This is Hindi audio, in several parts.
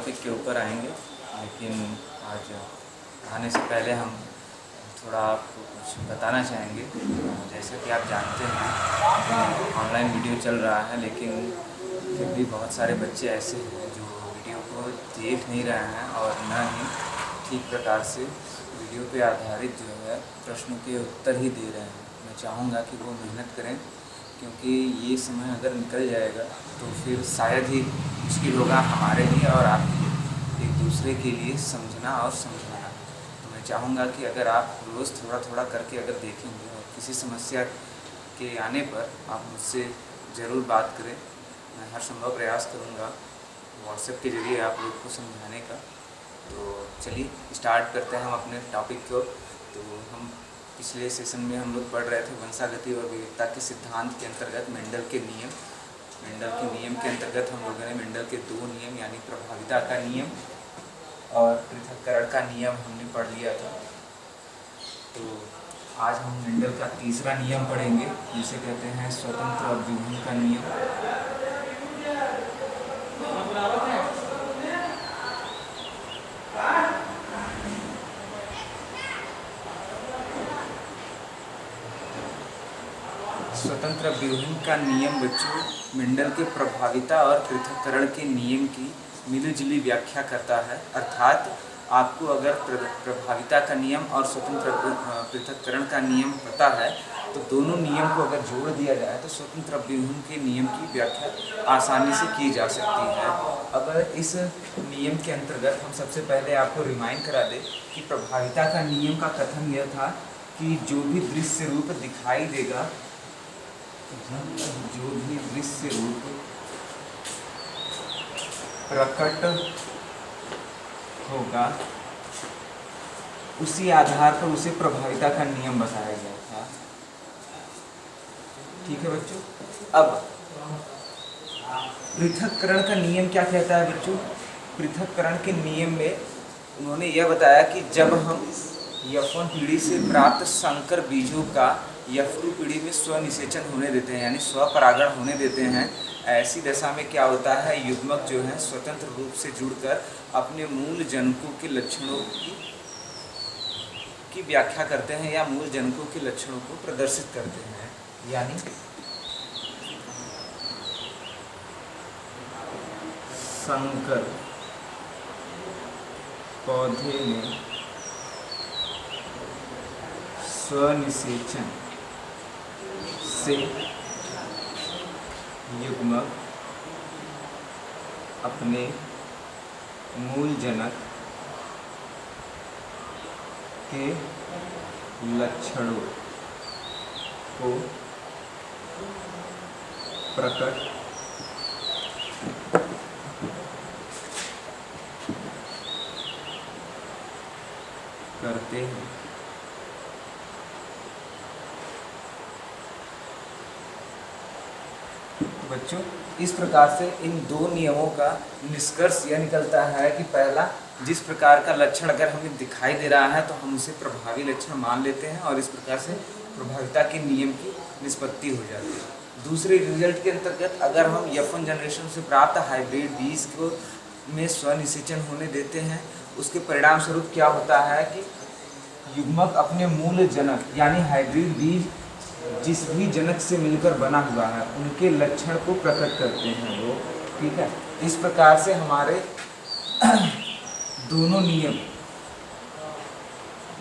टॉपिक के ऊपर आएंगे, लेकिन आज आने से पहले हम थोड़ा आपको कुछ बताना चाहेंगे। जैसे कि आप जानते हैं ऑनलाइन वीडियो चल रहा है, लेकिन फिर भी बहुत सारे बच्चे ऐसे हैं जो वीडियो को देख नहीं रहे हैं और न ही ठीक प्रकार से वीडियो पे आधारित जो है प्रश्नों के उत्तर ही दे रहे हैं। मैं चाहूँगा कि वो मेहनत करें, क्योंकि ये समय अगर निकल जाएगा तो फिर शायद ही मुश्किल होगा हमारे लिए और आपके एक दूसरे के लिए समझना और समझाना। तो मैं चाहूँगा कि अगर आप रोज़ थोड़ा थोड़ा करके अगर देखेंगे और किसी समस्या के आने पर आप मुझसे ज़रूर बात करें। मैं हर संभव प्रयास करूँगा व्हाट्सएप के ज़रिए आप लोग को समझाने का। तो चलिए स्टार्ट करते हैं हम अपने टॉपिक को। तो हम पिछले सेशन में हम लोग पढ़ रहे थे वंशागति और विविधता के सिद्धांत के अंतर्गत मेंडल के नियम के अंतर्गत हम लोगों ने मेंडल के 2 नियम यानी प्रभाविता का नियम और पृथक्करण का नियम हमने पढ़ लिया था। तो आज हम मेंडल का तीसरा नियम पढ़ेंगे, जिसे कहते हैं स्वतंत्र अभ्यूहन का नियम। स्वतंत्र अभ्यूहन का नियम बच्चों मेंडल के प्रभाविता और पृथक्करण के नियम की मिलीजुली व्याख्या करता है। अर्थात आपको अगर प्रभाविता का नियम और स्वतंत्र पृथक्करण का नियम पता है तो दोनों नियम को अगर जोड़ दिया जाए तो स्वतंत्र अभ्यूहन के नियम की व्याख्या आसानी से की जा सकती है। अब इस नियम के अंतर्गत हम सबसे पहले आपको रिमाइंड करा दें कि प्रभाविता का नियम का कथन यह था कि जो भी दृश्य रूप दिखाई देगा, जो भी दृश्य रूप प्रकट होगा उसी आधार पर उसे प्रभाविता का नियम बताया गया था। ठीक है बच्चों। अब पृथक्करण का नियम क्या कहता है बच्चों? पृथक्करण के नियम में उन्होंने यह बताया कि जब हम F1 पीढ़ी से प्राप्त संकर बीजों का F2 पीढ़ी में स्वनिषेचन होने देते हैं, यानी स्वपरागण होने देते हैं, ऐसी दशा में क्या होता है, युग्मक जो है स्वतंत्र रूप से जुड़कर अपने मूल जनकों के लक्षणों की व्याख्या करते हैं या मूल जनकों के लक्षणों को प्रदर्शित करते हैं। यानी संकर पौधे में स्वनिषेचन से युग्मक अपने मूल जनक के लक्षणों को प्रकट करते हैं। बच्चों इस प्रकार से इन 2 नियमों का निष्कर्ष यह निकलता है कि पहला, जिस प्रकार का लक्षण अगर हमें दिखाई दे रहा है तो हम उसे प्रभावी लक्षण मान लेते हैं और इस प्रकार से प्रभाविता के नियम की निष्पत्ति हो जाती है। दूसरे रिजल्ट के अंतर्गत अगर हम F1 जनरेशन से प्राप्त हाइब्रिड बीज को में स्वनिषेचन होने देते हैं, उसके परिणाम स्वरूप क्या होता है कि युग्मक अपने मूल जनक यानी हाइब्रिड बीज जिस भी जनक से मिलकर बना हुआ है उनके लक्षण को प्रकट करते हैं वो। ठीक है। इस प्रकार से हमारे दोनों नियम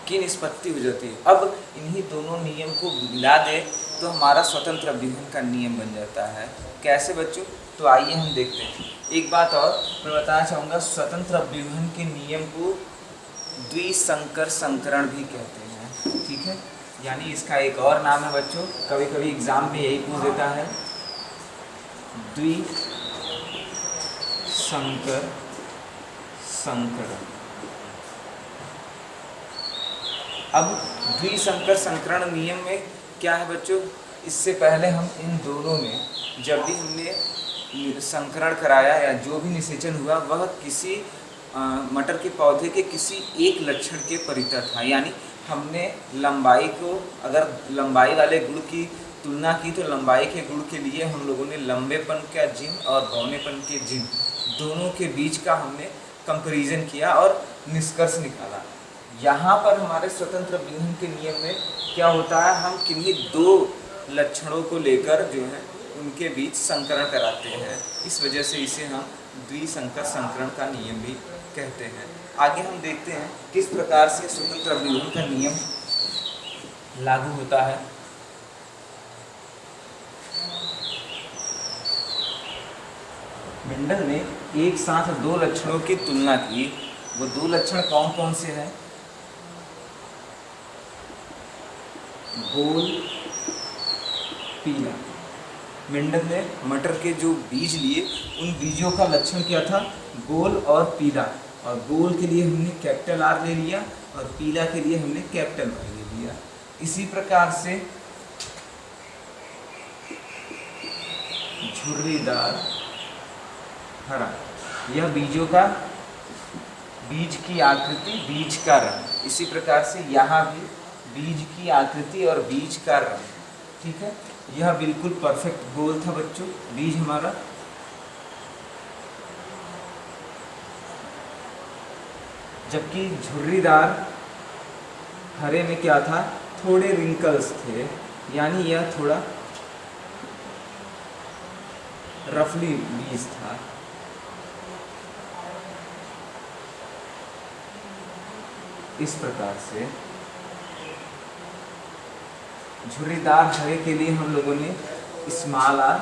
की निष्पत्ति हो जाती है। अब इन्हीं दोनों नियम को मिला दे तो हमारा स्वतंत्र अभ्यूहन का नियम बन जाता है। कैसे बच्चों? तो आइए हम देखते हैं। एक बात और मैं बताना चाहूँगा, स्वतंत्र अभ्यूहन के नियम को द्विसंकर संकरण भी कहते हैं। ठीक है। यानी इसका एक और नाम है बच्चों, कभी कभी एग्जाम में यही पूछ देता है, द्विसंकर संकरण। अब द्विसंकर संकरण नियम में क्या है बच्चों? इससे पहले हम इन दोनों में जब भी हमने संकरण कराया या जो भी निषेचन हुआ वह किसी मटर के पौधे के किसी एक लक्षण के परिता था। यानी हमने लंबाई को, अगर लंबाई वाले गुण की तुलना की तो लंबाई के गुण के लिए हम लोगों ने लंबेपन का जिन और बौनेपन के जिन दोनों के बीच का हमने कंपैरिजन किया और निष्कर्ष निकाला। यहाँ पर हमारे स्वतंत्र विघटन के नियम में क्या होता है, हम किन्हीं दो लक्षणों को लेकर जो है उनके बीच संकरण कराते हैं, इस वजह से इसे हम द्विसंकर संकरण का नियम भी कहते हैं। आगे हम देखते हैं किस प्रकार से स्वतंत्र विघटन का नियम लागू होता है। मेंडल ने एक साथ दो लक्षणों की तुलना की। वो दो लक्षण कौन कौन से हैं? गोल, पीला। मेंडल ने मटर के जो बीज लिए उन बीजों का लक्षण क्या था? गोल और पीला। और गोल के लिए हमने कैपिटल आर ले लिया और पीला के लिए हमने कैपिटल वाई ले लिया। इसी प्रकार से झुर्रीदार हरा, यह बीजों का बीज की आकृति, बीज का रंग। इसी प्रकार से यहाँ भी बीज की आकृति और बीज का रंग, ठीक है। यह बिल्कुल परफेक्ट गोल था बच्चों बीज हमारा। जबकि झुर्रीदार हरे में क्या था? थोड़े रिंकल्स थे, यानी यह थोड़ा रफली बीज था। इस प्रकार से झुर्रीदार हरे के लिए हम लोगों ने स्मॉल आर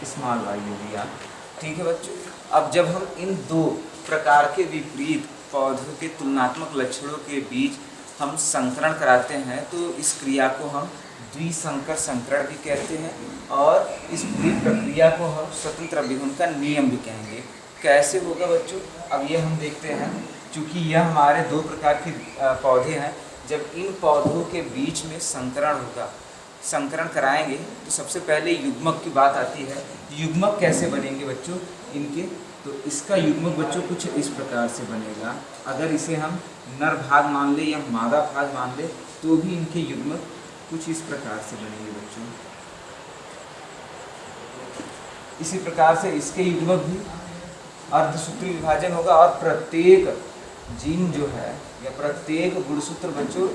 स्मॉल वाई ले लिया, ठीक है बच्चों। अब जब हम इन दो प्रकार के विपरीत पौधों के तुलनात्मक लक्षणों के बीच हम संकरण कराते हैं तो इस क्रिया को हम द्विसंकर संकरण भी कहते हैं और इस पूरी प्रक्रिया को हम स्वतंत्र विघटन का नियम भी कहेंगे। कैसे होगा बच्चों? अब ये हम देखते हैं। चूँकि यह हमारे दो प्रकार के पौधे हैं, जब इन पौधों के बीच में संकरण होगा, संकरण कराएंगे तो सबसे पहले युग्मक की बात आती है। युग्मक कैसे बनेंगे बच्चों इनके? तो इसका युग्मक बच्चों कुछ इस प्रकार से बनेगा। अगर इसे हम नर भाग मान ले या मादा भाग मान ले तो भी इनके युग्मक कुछ इस प्रकार से बनेंगे बच्चों। इसी प्रकार से इसके युग्मक भी अर्धसूत्री विभाजन होगा और प्रत्येक जीन जो है या प्रत्येक गुणसूत्र बच्चों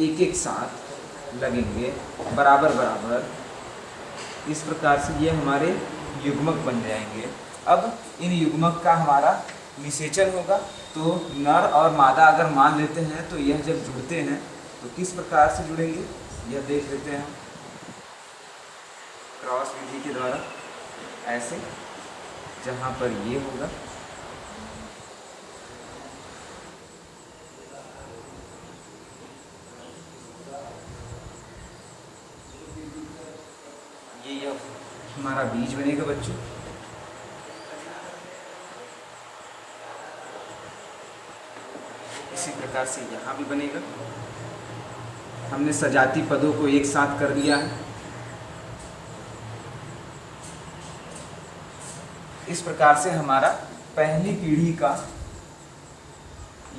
एक एक साथ लगेंगे बराबर बराबर। इस प्रकार से ये हमारे युग्मक बन जाएंगे। अब इन युग्मक का हमारा निषेचन होगा। तो नर और मादा अगर मान लेते हैं तो यह जब जुड़ते हैं तो किस प्रकार से जुड़ेंगे यह देख लेते हैं हम क्रॉस विधि के द्वारा। ऐसे जहाँ पर ये होगा ये हमारा बीज बनेगा बच्चों। इसी प्रकार से यहाँ भी बनेगा। हमने सजाती पदों को एक साथ कर दिया है। इस प्रकार से हमारा पहली पीढ़ी का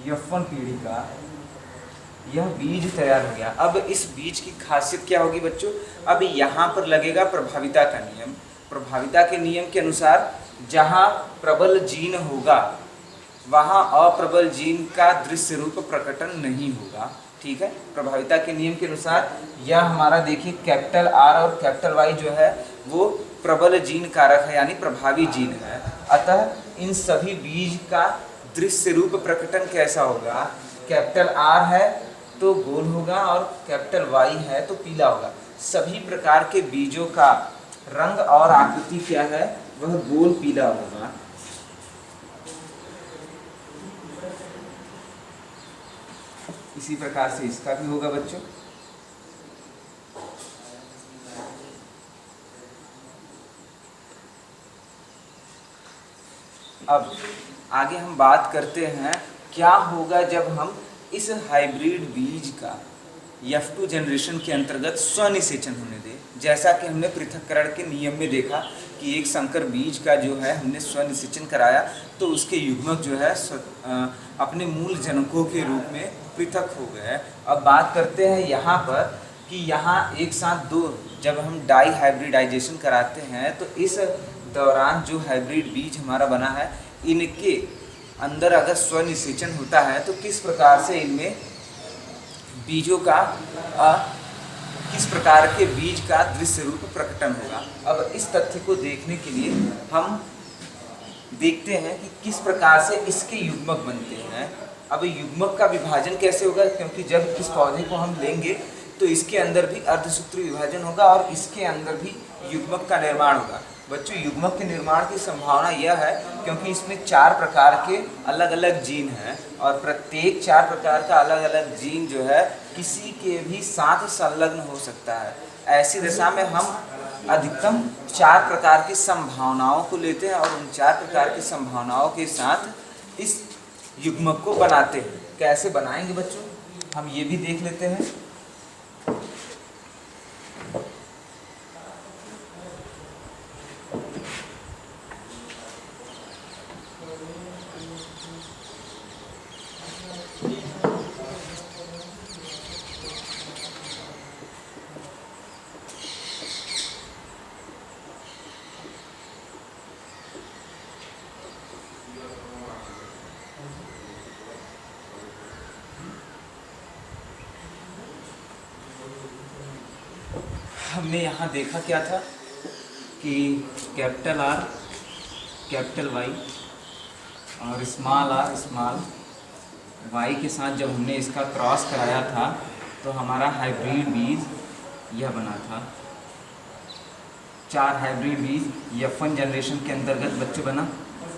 F1 पीढ़ी का यह बीज तैयार हो गया। अब इस बीज की खासियत क्या होगी बच्चों? अब यहाँ पर लगेगा प्रभाविता का नियम। प्रभाविता के नियम के अनुसार जहाँ प्रबल जीन होगा वहाँ अप्रबल जीन का दृश्य रूप प्रकटन नहीं होगा, ठीक है। प्रभाविता के नियम के अनुसार यह हमारा देखिए कैपिटल R और कैपिटल Y जो है वो प्रबल जीन कारक है, यानी प्रभावी जीन है। अतः इन सभी बीज का दृश्य रूप प्रकटन कैसा होगा? कैपिटल R है तो गोल होगा और कैपिटल Y है तो पीला होगा। सभी प्रकार के बीजों का रंग और आकृति क्या है? वह गोल पीला होगा। इसी प्रकार से इसका भी होगा बच्चों। अब आगे हम बात करते हैं क्या होगा जब हम इस हाइब्रिड बीज का F2 जनरेशन के अंतर्गत स्वनिषेचन होने दें। जैसा कि हमने पृथक्करण के नियम में देखा कि एक संकर बीज का जो है हमने स्वनिषेचन कराया तो उसके युग्मक जो है अपने मूल जनकों के रूप में पृथक हो गए। अब बात करते हैं यहाँ पर कि यहाँ एक साथ दो जब हम डाई हाइब्रिडाइजेशन कराते हैं तो इस दौरान जो हाइब्रिड बीज हमारा बना है, इनके अंदर अगर स्वनिषेचन होता है तो किस प्रकार से इनमें बीजों का किस प्रकार के बीज का दृश्य रूप प्रकटन होगा। अब इस तथ्य को देखने के लिए हम देखते हैं कि किस प्रकार से इसके युग्मक बनते हैं। अब युग्मक का विभाजन कैसे होगा, क्योंकि जब इस पौधे को हम लेंगे तो इसके अंदर भी अर्धसूत्री विभाजन होगा और इसके अंदर भी युग्मक का निर्माण होगा। बच्चों, युग्मक के निर्माण की संभावना यह है क्योंकि इसमें 4 प्रकार के अलग अलग जीन हैं और प्रत्येक 4 प्रकार का अलग अलग जीन जो है किसी के भी साथ संलग्न हो सकता है। ऐसी दशा में हम अधिकतम 4 प्रकार की संभावनाओं को लेते हैं और उन 4 प्रकार की संभावनाओं के साथ इस युग्मक को बनाते हैं। कैसे बनाएंगे बच्चों, हम ये भी देख लेते हैं। हमने यहाँ देखा क्या था कि कैपिटल आर, कैपिटल वाई और स्मॉल आर, स्मॉल वाई के साथ जब हमने इसका क्रॉस कराया था तो हमारा हाइब्रिड बीज यह बना था। 4 हाइब्रिड बीज F1 जनरेशन के अंतर्गत बच्चे बना।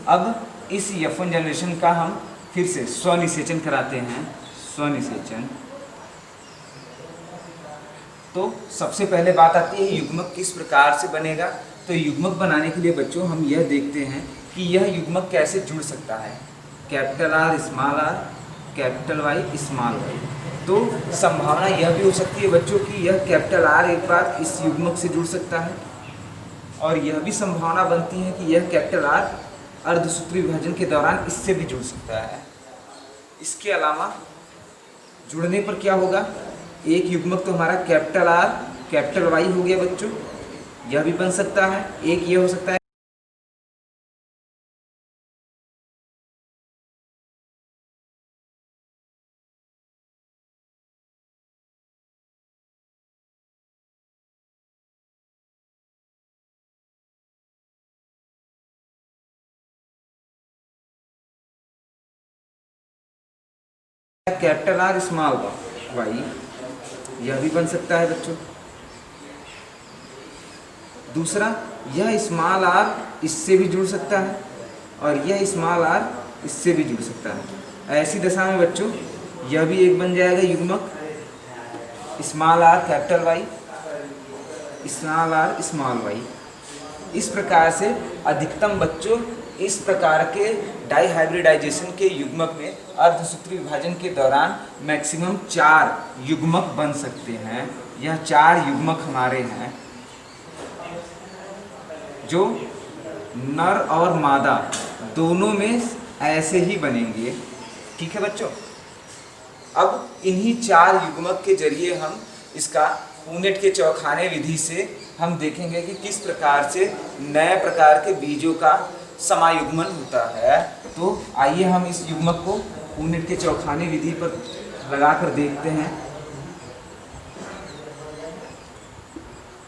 अब इस F1 जनरेशन का हम फिर से स्वनिषेचन कराते हैं। स्वनिषेचन तो सबसे पहले बात आती है युग्मक किस प्रकार से बनेगा। तो युग्मक बनाने के लिए बच्चों हम यह देखते हैं कि यह युग्मक कैसे जुड़ सकता है। Capital R, small R, capital Y, small Y. तो संभावना यह भी हो सकती है बच्चों कि यह कैपिटल आर एक बार इस युग्मक से जुड़ सकता है और यह भी संभावना बनती है कि यह कैपिटल आर अर्धसूत्री विभाजन के दौरान इससे भी जुड़ सकता है। इसके अलावा जुड़ने पर क्या होगा, एक युग्मक तो हमारा कैपिटल आर कैपिटल वाई हो गया बच्चों, यह भी बन सकता है। एक ये हो सकता है कैपिटल आर स्मॉल वाई, यह भी बन सकता है बच्चों। दूसरा, यह स्मॉल आर इससे भी जुड़ सकता है और यह स्मॉल आर इससे भी जुड़ सकता है। ऐसी दशा में बच्चों यह भी एक बन जाएगा युग्मक small R capital Y, small R small Y. इस प्रकार से अधिकतम बच्चों इस प्रकार के डाइहाइब्रिडाइजेशन के युग्मक में अर्धसूत्री विभाजन के दौरान मैक्सिमम 4 युग्मक बन सकते हैं। यह 4 युग्मक हमारे हैं जो नर और मादा दोनों में ऐसे ही बनेंगे। ठीक है बच्चों, अब इन्हीं 4 युग्मक के जरिए हम इसका पुनेट के चौखाने विधि से हम देखेंगे कि किस प्रकार से नए प्रकार के बीजों का समायुग्मन होता है। तो आइए हम इस युग्मक को पुनेट के चौखाने विधि पर लगाकर देखते हैं।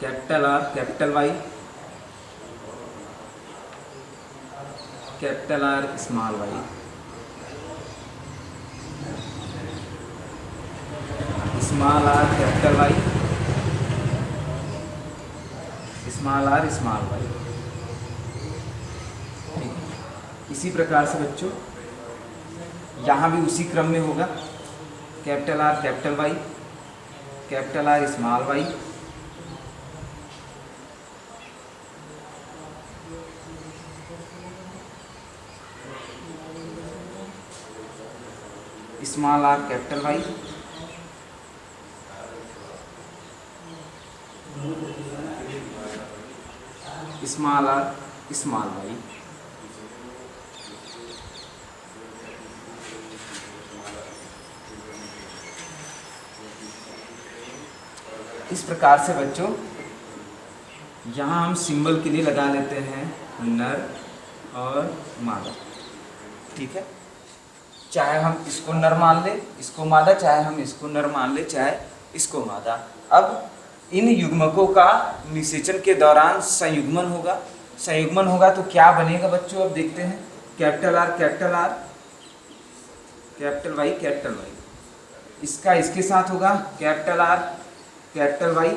Capital R capital Y, capital R small Y, small R capital Y, small R small Y. इसी प्रकार से बच्चों यहाँ भी उसी क्रम में होगा। Capital R capital Y, capital R small Y, small R capital Y, small R small Y. इस प्रकार से बच्चों यहाँ हम सिंबल के लिए लगा लेते हैं नर और मादा। ठीक है, चाहे हम इसको नर मान ले, इसको मादा, चाहे हम इसको नर मान ले, चाहे इसको मादा। अब इन युग्मकों का निषेचन के दौरान संयुग्मन होगा। संयुग्मन होगा तो क्या बनेगा बच्चों, अब देखते हैं। Capital R, capital R, capital Y, capital Y. इसका इसके साथ होगा capital R, capital Y,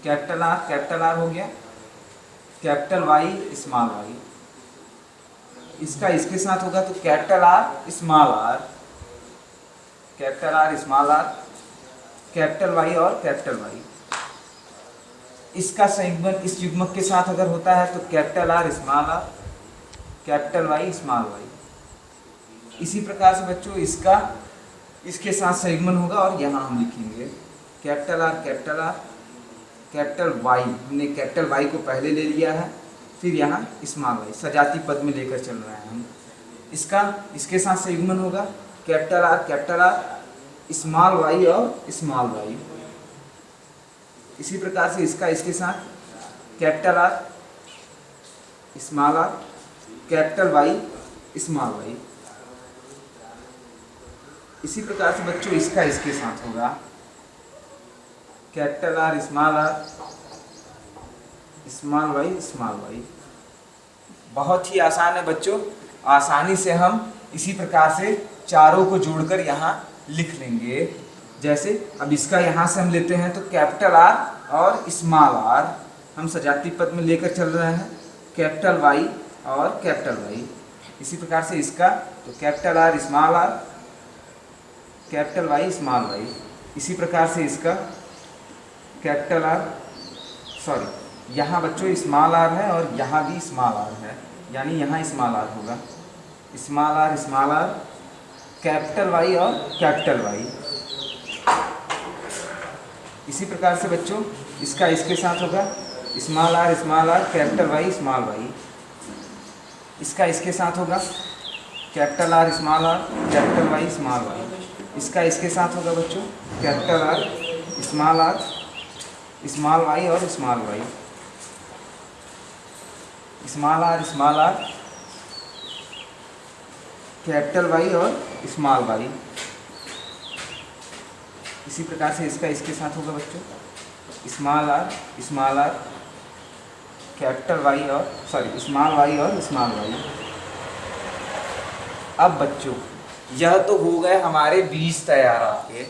capital R, capital R हो गया, कैपिटल वाई, स्मॉल वाई। इसका इसके साथ होगा तो capital R, small R, capital R, small R, capital Y और कैपिटल वाई। इसका संयुग्मन इस युग्मक के साथ अगर होता है तो capital R, small R, capital Y, small Y. इसी प्रकार से बच्चों इसका इसके साथ संयुग्मन होगा और यहाँ हम लिखेंगे capital R, capital R, capital Y. हमने कैपिटल वाई को पहले ले लिया है, फिर यहाँ स्मॉल वाई सजाती पद में लेकर चल रहे हैं हम। इसका इसके साथ संयुग्मन होगा capital R, capital R, small Y और स्मॉल वाई। इसी प्रकार से इसका इसके साथ capital R, small R, capital Y, small Y. इसी प्रकार से बच्चों इसका इसके साथ होगा capital R, small R, small Y, small Y. बहुत ही आसान है बच्चों, आसानी से हम इसी प्रकार से चारों को जोड़कर यहाँ लिख लेंगे। जैसे अब इसका यहाँ से हम लेते हैं तो कैपिटल आर और स्मॉल आर हम सजाती पद में लेकर चल रहे हैं, कैपिटल वाई और कैपिटल वाई। इसी प्रकार से इसका तो capital R, small R, capital Y, small Y. इसी प्रकार से इसका कैपिटल आर, सॉरी यहाँ बच्चों स्मॉल आर है और यहाँ भी स्मॉल आर है, यानी यहाँ स्मॉल आर होगा, small R, small R, capital Y और कैपिटल वाई। इसी प्रकार से बच्चों इसका इसके साथ होगा small R, small R, capital Y, small Y. इसका इसके साथ होगा capital R, small R, capital Y, small Y. इसका इसके साथ होगा बच्चों capital R, small R, small Y और small Y. Small R, small R, capital Y और स्मॉल वाई। इसी प्रकार से इसका इसके साथ होगा बच्चों small R, small R, capital Y और सॉरी स्मॉल वाई और स्मॉल वाई। अब बच्चों यह तो हो गए हमारे बीज तैयार आपके,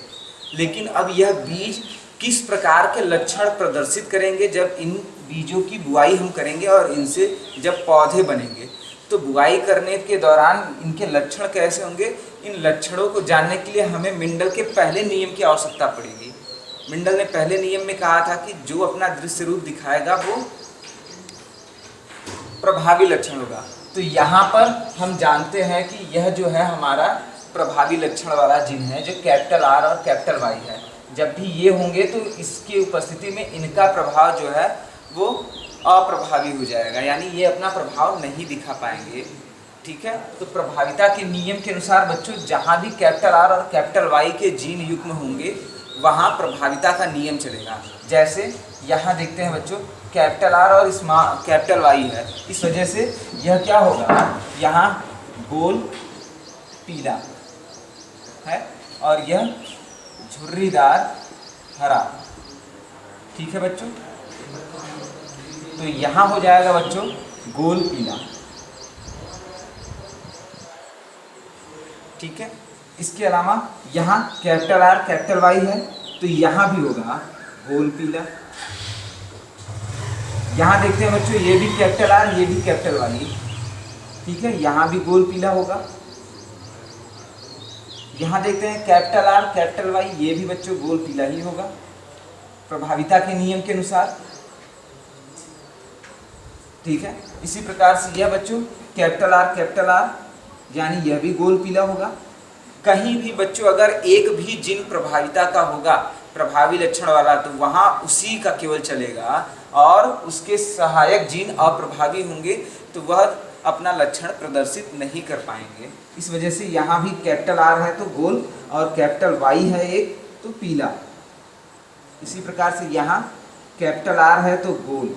लेकिन अब यह बीज किस प्रकार के लक्षण प्रदर्शित करेंगे जब इन बीजों की बुआई हम करेंगे और इनसे जब पौधे बनेंगे, तो बुआई करने के दौरान इनके लक्षण कैसे होंगे। इन लक्षणों को जानने के लिए हमें मेंडल के पहले नियम की आवश्यकता पड़ेगी। मेंडल ने पहले नियम में कहा था कि जो अपना दृश्य रूप दिखाएगा वो प्रभावी लक्षण होगा। तो यहाँ पर हम जानते हैं कि यह जो है हमारा प्रभावी लक्षण वाला जिन है जो कैपिटल आर और कैपिटल वाई है। जब भी ये होंगे तो इसकी उपस्थिति में इनका प्रभाव जो है वो अप्रभावी हो जाएगा, यानी ये अपना प्रभाव नहीं दिखा पाएंगे। ठीक है, तो प्रभाविता के नियम के अनुसार बच्चों जहाँ भी कैपिटल आर और कैपिटल वाई के जीन युग्म होंगे वहाँ प्रभाविता का नियम चलेगा। जैसे यहाँ देखते हैं बच्चों कैपिटल आर और कैपिटल वाई है, इस वजह से यह क्या होगा, यहाँ गोल पीला है और यह झुर्रीदार हरा। ठीक है बच्चों, तो यहाँ हो जाएगा बच्चों गोल पीला। ठीक है, इसके अलावा यहाँ कैपिटल आर कैपिटल वाई है तो यहाँ भी होगा गोल पीला। यहाँ देखते हैं बच्चों ये भी कैपिटल आर ये भी कैपिटल वाई। ठीक है, यहाँ भी गोल पीला होगा। यहाँ देखते हैं कैपिटल आर कैपिटल वाई, ये भी बच्चों गोल पीला ही होगा प्रभाविता के नियम के अनुसार। ठीक है, इसी प्रकार से यह बच्चों कैपिटल आर यानी यह भी गोल पीला होगा। कहीं भी बच्चों अगर एक भी जिन प्रभाविता का होगा प्रभावी लक्षण वाला तो वहाँ उसी का केवल चलेगा, और उसके सहायक जीन अप्रभावी होंगे तो वह अपना लक्षण प्रदर्शित नहीं कर पाएंगे। इस वजह से यहाँ भी कैपिटल आर है तो गोल और कैपिटल वाई है एक तो पीला। इसी प्रकार से यहाँ कैपिटल आर है तो गोल,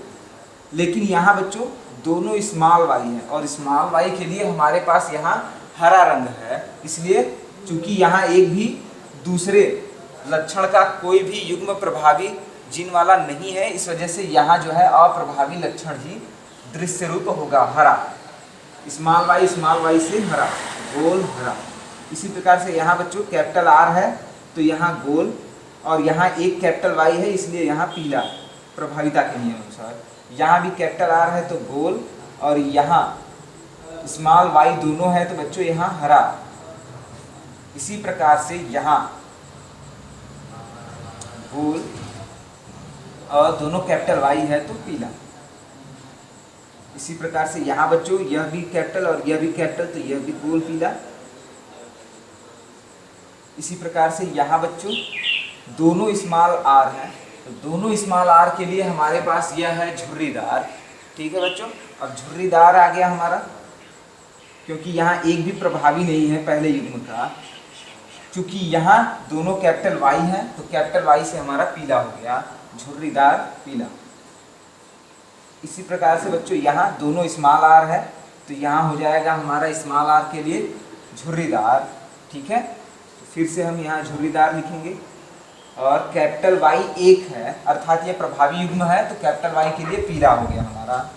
लेकिन यहाँ बच्चों दोनों स्मॉल वाई है और स्मॉल वाई के लिए हमारे पास यहाँ हरा रंग है, इसलिए चूंकि यहाँ एक भी दूसरे लक्षण का कोई भी युग्म प्रभावी जिन वाला नहीं है, इस वजह से यहाँ जो है अप्रभावी लक्षण ही दृश्य रूप होगा, हरा। स्मॉल वाई से हरा, गोल हरा। इसी प्रकार से यहाँ बच्चों कैपिटल आर है तो यहाँ गोल, और यहाँ एक कैपिटल वाई है इसलिए यहाँ पीला, प्रभाविता के नियम अनुसार। यहाँ भी कैपिटल आर है तो गोल, और यहाँ स्मॉल वाई दोनों है तो बच्चों यहाँ हरा। इसी प्रकार से यहाँ गोल और दोनों कैपिटल वाई है तो पीला। इसी प्रकार से यहाँ बच्चों यह भी कैपिटल और यह भी कैपिटल तो यह भी गोल पीला। इसी प्रकार से यहाँ बच्चों दोनों स्मॉल आर है तो दोनों स्मॉल आर के लिए हमारे पास यह है झुर्रीदार। ठीक है बच्चों, अब झुर्रीदार आ गया हमारा, क्योंकि यहाँ एक भी प्रभावी नहीं है पहले युग्म का। चूंकि यहाँ दोनों कैपिटल वाई है तो कैपिटल वाई से हमारा पीला हो गया, झुर्रीदार पीला। इसी प्रकार से बच्चों यहाँ दोनों स्मॉल आर है तो यहाँ हो जाएगा हमारा स्मॉल आर के लिए झुर्रीदार। ठीक है, तो फिर से हम यहाँ झुर्रीदार लिखेंगे। और कैपिटल वाई एक है अर्थात ये प्रभावी युग्म है तो कैपिटल वाई के लिए पीला हो गया हमारा।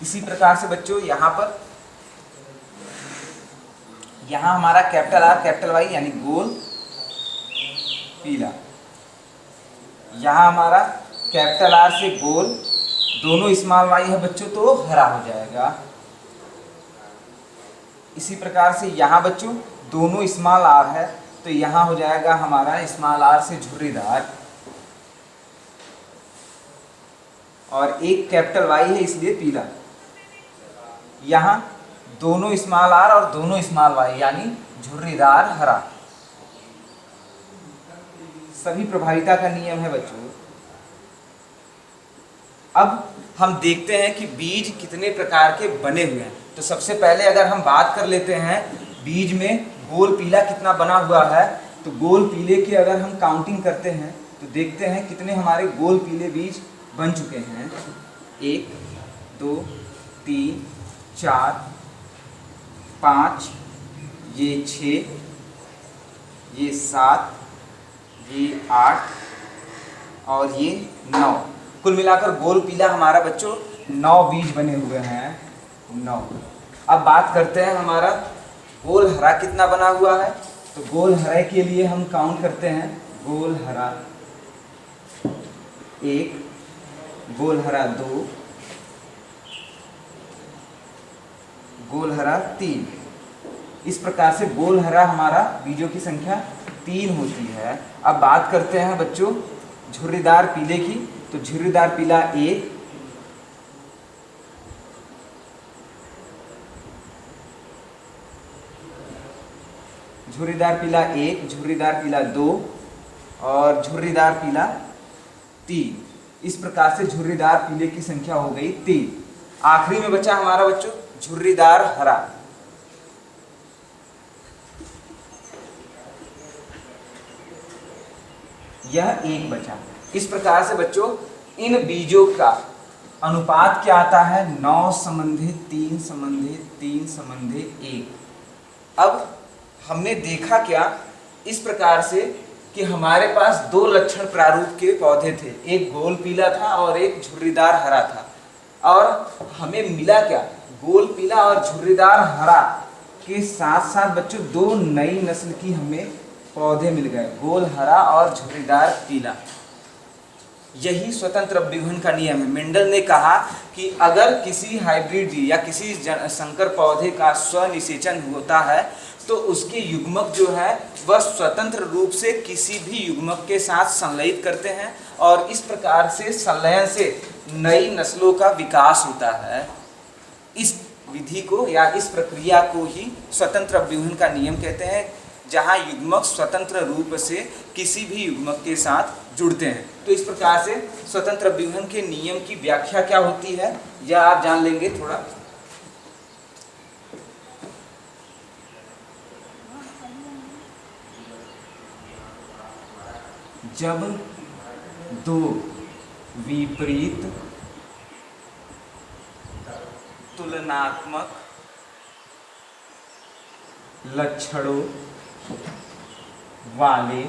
इसी प्रकार से बच्चों यहाँ पर यहाँ हमारा कैपिटल आर कैपिटल वाई यानी गोल पीला, यहाँ हमारा कैपिटल आर से गोल दोनों स्मॉल वाई है बच्चों तो हरा हो जाएगा। इसी प्रकार से यहाँ बच्चों दोनों स्मॉल आर है तो यहाँ हो जाएगा हमारा स्मॉल आर से झुर्रीदार, और एक कैपिटल वाई है इसलिए पीला। यहाँ दोनों स्मॉल आर और दोनों स्मॉल वाई यानी झुर्रीदार हरा। सभी प्रभाविता का नियम है बच्चों। अब हम देखते हैं कि बीज कितने प्रकार के बने हुए हैं। तो सबसे पहले अगर हम बात कर लेते हैं बीज में गोल पीला कितना बना हुआ है, तो गोल पीले की अगर हम काउंटिंग करते हैं तो देखते हैं कितने हमारे गोल पीले बीज बन चुके हैं। 1 2 3 4 5, ये 6, ये 7, ये 8 और ये 9। कुल मिलाकर गोल पीला हमारा बच्चों 9 बीज बने हुए हैं, 9। अब बात करते हैं हमारा गोल हरा कितना बना हुआ है। तो गोल हरे के लिए हम काउंट करते हैं। गोल हरा 1, गोल हरा 2, गोल हरा 3। इस प्रकार से गोल हरा हमारा बीजों की संख्या 3 होती है। अब बात करते हैं बच्चों झुर्रीदार पीले की। तो झुर्रीदार पीला 1, झुर्रीदार पीला 1, झुर्रीदार पीला 2 और झुर्रीदार पीला 3। इस प्रकार से झुर्रीदार पीले की संख्या हो गई 3। आखिरी में बचा हमारा बच्चों झुर्रीदार हरा। यह 1 बचा। इस प्रकार से बच्चों इन बीजों का अनुपात क्या आता है? 9 संबंधित 3 संबंधित 3 संबंधित 1। अब हमने देखा क्या इस प्रकार से कि हमारे पास 2 लक्षण प्रारूप के पौधे थे, एक गोल पीला था और एक झुर्रीदार हरा था। और हमें मिला क्या? गोल पीला और झुर्रीदार हरा के साथ साथ बच्चों 2 नई नस्ल की हमें पौधे मिल गए, गोल हरा और झुर्रीदार पीला। यही स्वतंत्र अपव्यूहन का नियम है। मेंडल ने कहा कि अगर किसी हाइब्रिड या किसी संकर पौधे का स्वनिषेचन होता है तो उसके युग्मक जो है वह स्वतंत्र रूप से किसी भी युग्मक के साथ संलयित करते हैं और इस प्रकार से संलयन से नई नस्लों का विकास होता है। इस विधि को या इस प्रक्रिया को ही स्वतंत्र अपव्यूहन का नियम कहते हैं, जहाँ युग्मक स्वतंत्र रूप से किसी भी युग्मक के साथ जुड़ते हैं। तो इस प्रकार से स्वतंत्र अपव्यूहन के नियम की व्याख्या क्या होती है यह आप जान लेंगे थोड़ा। जब दो विपरीत तुलनात्मक लक्षणों वाले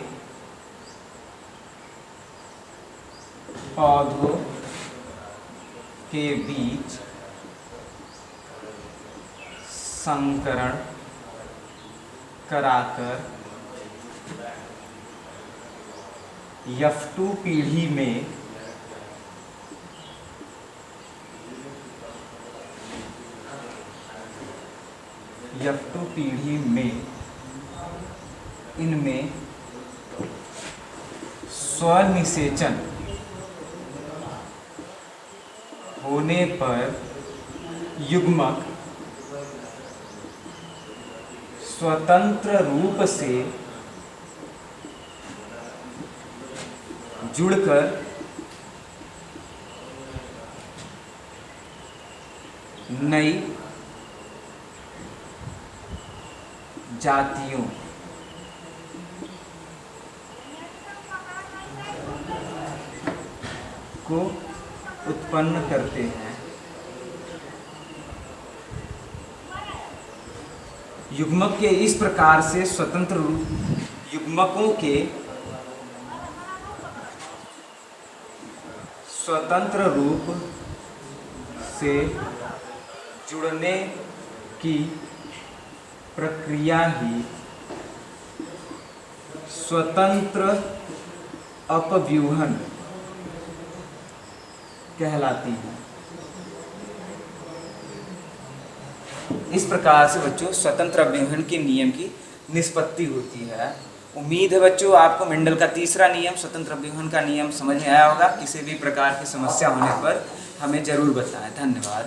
पौधों के बीच संकरण कराकर F2 पीढ़ी में इनमें स्वनिषेचन होने पर युग्मक स्वतंत्र रूप से जुड़कर नई जातियों को उत्पन्न करते हैं। युग्मक के इस प्रकार से स्वतंत्र रूप से जुड़ने की प्रक्रिया ही स्वतंत्र अपव्यूहन कहलाती है। इस प्रकार से बच्चों स्वतंत्र अपव्यूहन के नियम की निष्पत्ति होती है। उम्मीद है बच्चों आपको मेंडल का तीसरा नियम स्वतंत्र अपव्यूहन का नियम समझ में आया होगा। किसी भी प्रकार की समस्या होने पर हमें जरूर बताएं। धन्यवाद।